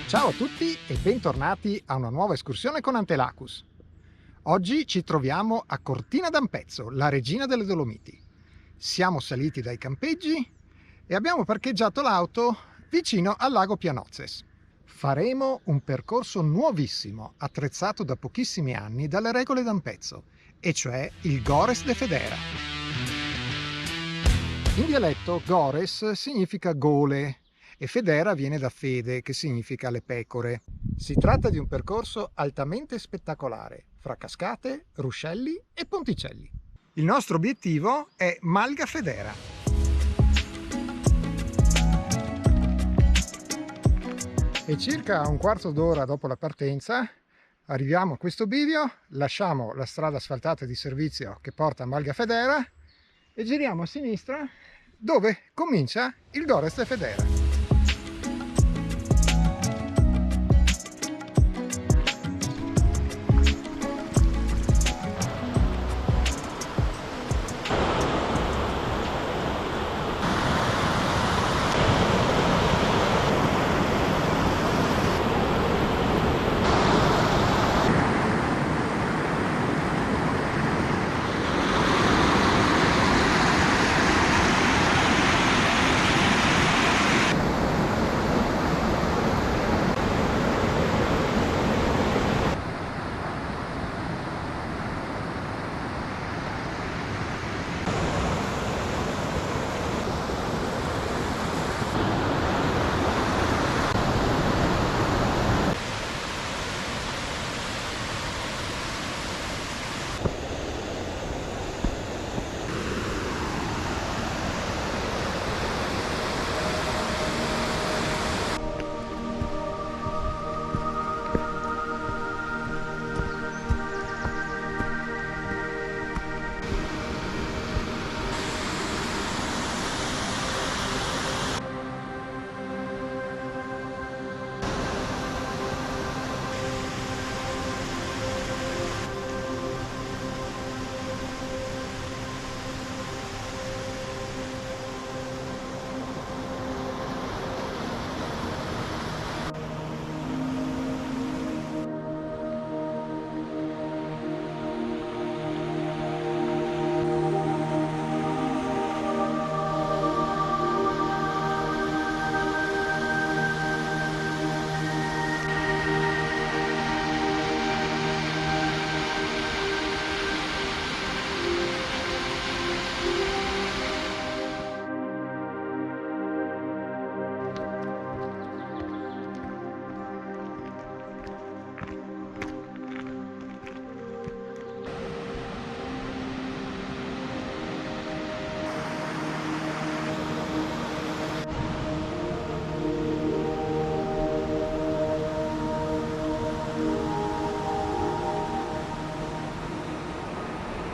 Ciao a tutti e bentornati a una nuova escursione con Antelacus. Oggi ci troviamo a Cortina d'Ampezzo, la regina delle Dolomiti. Siamo saliti dai campeggi e abbiamo parcheggiato l'auto vicino al Lago Pianozes. Faremo un percorso nuovissimo, attrezzato da pochissimi anni dalle regole d'Ampezzo, e cioè il Gores de Federa. In dialetto Gores significa gole e Federa viene da fede, che significa le pecore. Si tratta di un percorso altamente spettacolare, fra cascate, ruscelli e ponticelli. Il nostro obiettivo è Malga Federa. E circa un quarto d'ora dopo la partenza arriviamo a questo bivio, lasciamo la strada asfaltata di servizio che porta a Malga Federa e giriamo a sinistra dove comincia il Gores de Federa.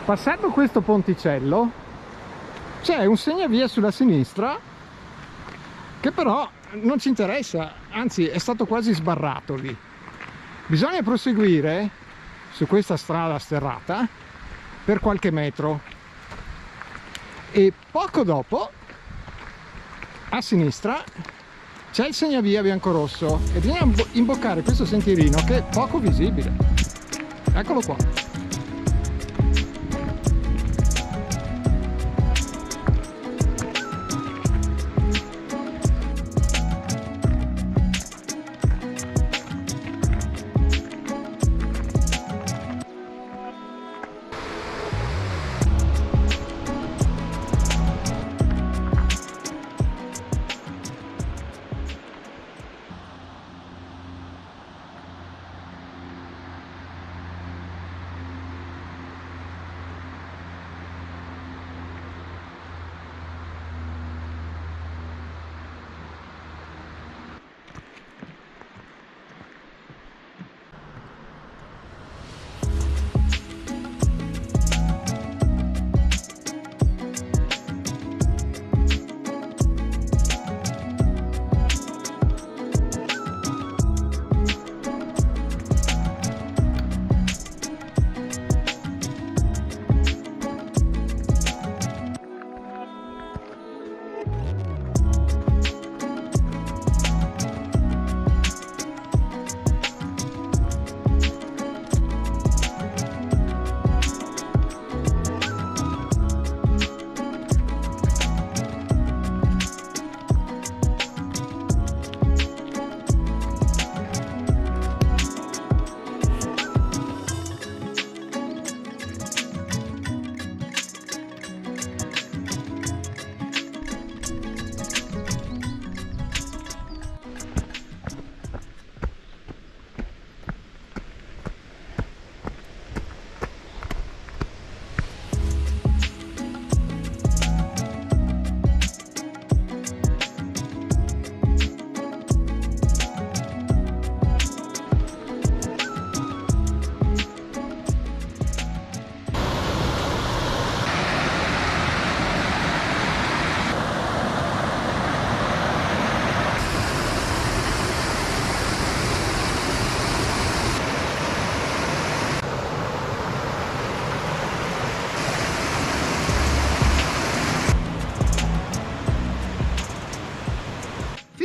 Passato questo ponticello c'è un segnavia sulla sinistra che però non ci interessa, anzi è stato quasi sbarrato lì. Bisogna proseguire su questa strada sterrata per qualche metro e poco dopo a sinistra c'è il segnavia biancorosso e bisogna imboccare questo sentierino che è poco visibile. Eccolo qua.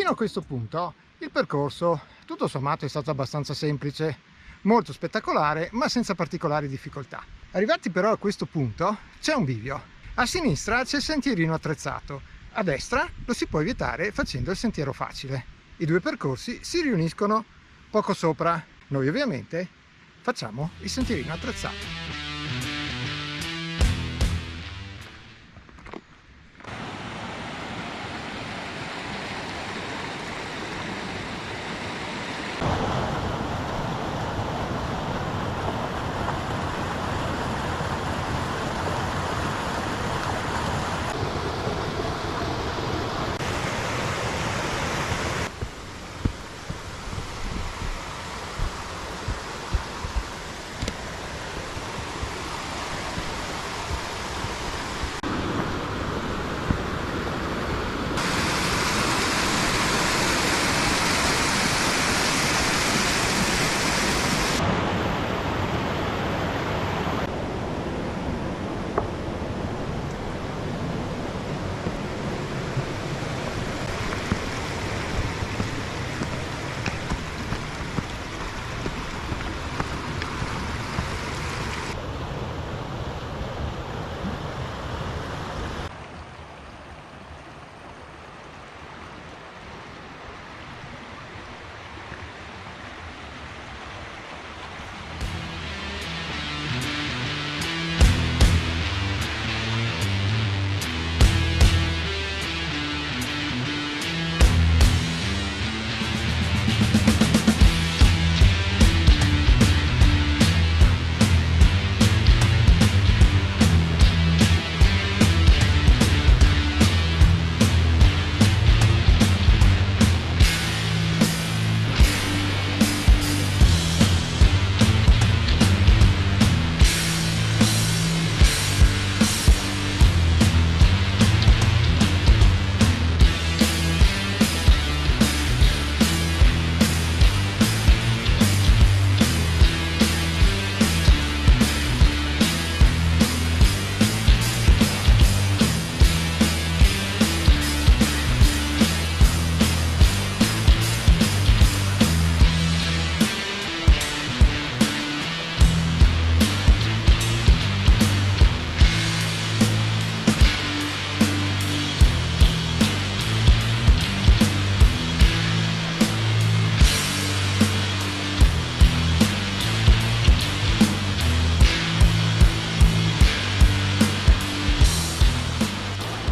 Fino a questo punto il percorso tutto sommato è stato abbastanza semplice, molto spettacolare ma senza particolari difficoltà. Arrivati però a questo punto c'è un bivio. A sinistra c'è il sentierino attrezzato, a destra lo si può evitare facendo il sentiero facile. I due percorsi si riuniscono poco sopra. Noi ovviamente facciamo il sentierino attrezzato.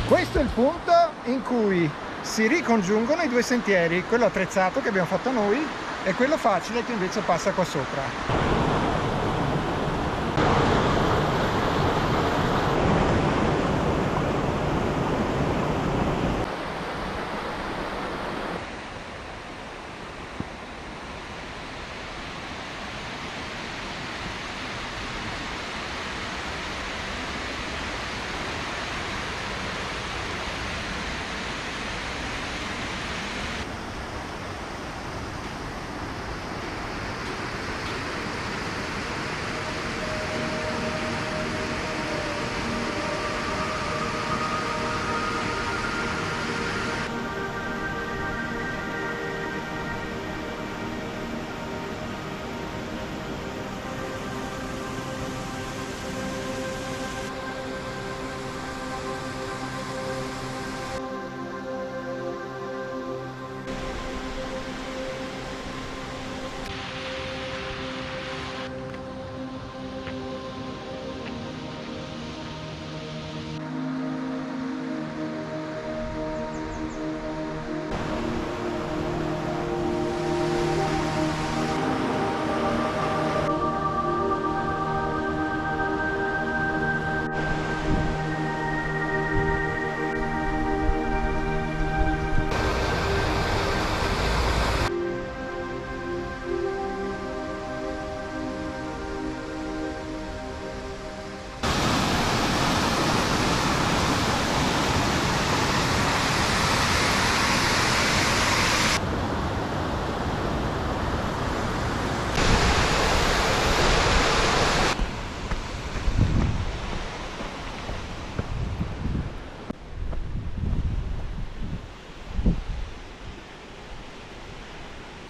Questo è il punto in cui si ricongiungono i due sentieri, quello attrezzato che abbiamo fatto noi e quello facile che invece passa qua sopra.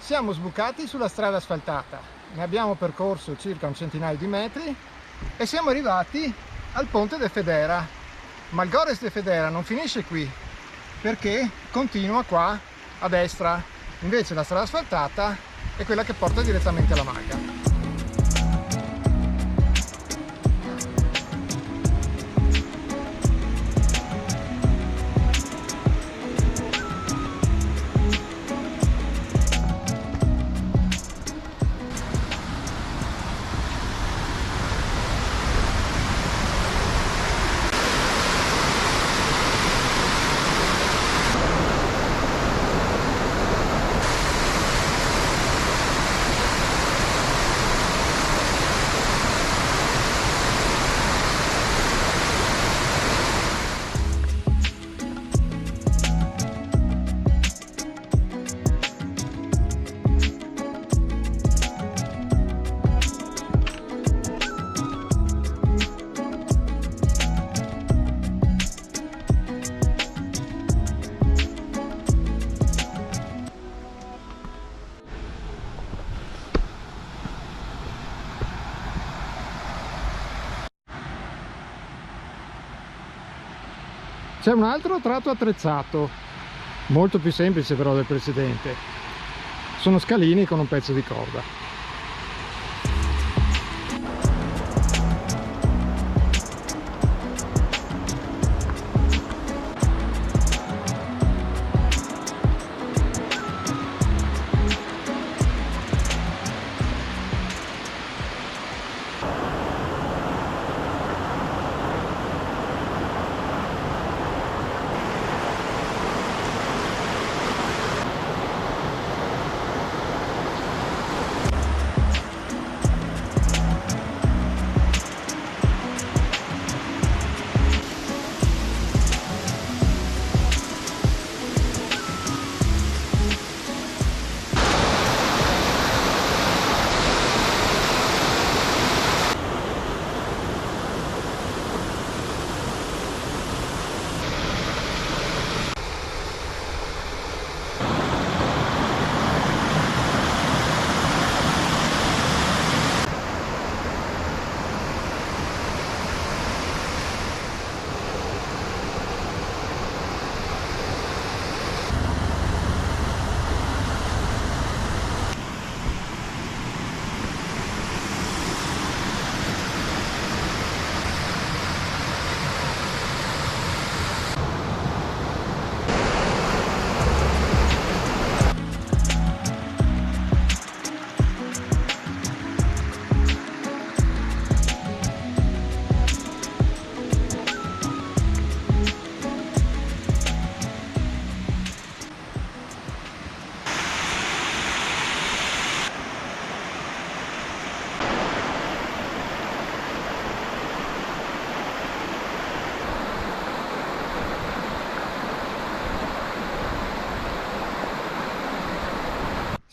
Siamo sbucati sulla strada asfaltata, ne abbiamo percorso circa un centinaio di metri e siamo arrivati al ponte de Federa, ma il Gores de Federa non finisce qui perché continua qua a destra, invece la strada asfaltata è quella che porta direttamente alla Malga. C'è un altro tratto attrezzato, molto più semplice però del precedente. Sono scalini con un pezzo di corda.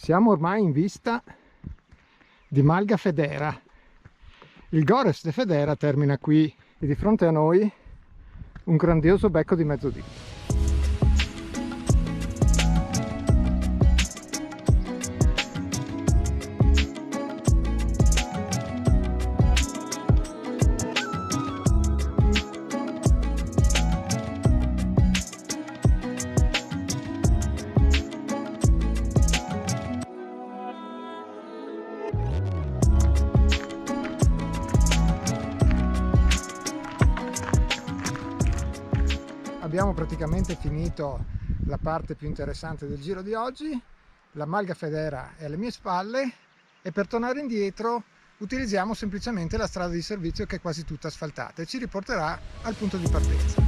Siamo ormai in vista di Malga Federa. Il Gores de Federa termina qui e di fronte a noi un grandioso becco di mezzodì. Abbiamo praticamente finito la parte più interessante del giro di oggi. La Malga Federa è alle mie spalle e per tornare indietro utilizziamo semplicemente la strada di servizio, che è quasi tutta asfaltata e ci riporterà al punto di partenza.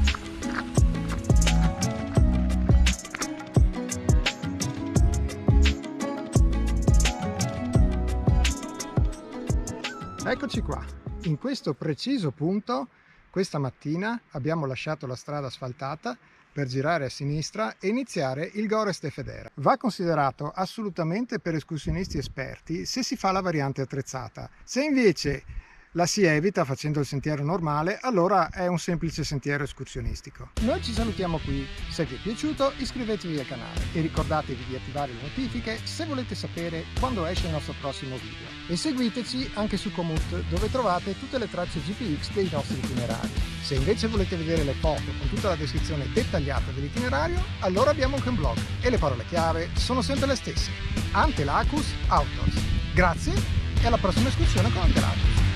Eccoci qua, in questo preciso punto. Questa mattina abbiamo lasciato la strada asfaltata per girare a sinistra e iniziare il Gores de Federa. Va considerato assolutamente per escursionisti esperti se si fa la variante attrezzata. Se invece la si evita facendo il sentiero normale, allora è un semplice sentiero escursionistico. Noi ci salutiamo qui, se vi è piaciuto iscrivetevi al canale e ricordatevi di attivare le notifiche se volete sapere quando esce il nostro prossimo video. E seguiteci anche su Komoot, dove trovate tutte le tracce GPX dei nostri itinerari. Se invece volete vedere le foto con tutta la descrizione dettagliata dell'itinerario, allora abbiamo anche un blog e le parole chiave sono sempre le stesse: Ante Lacus Autos. Grazie e alla prossima escursione con Ante Lacus.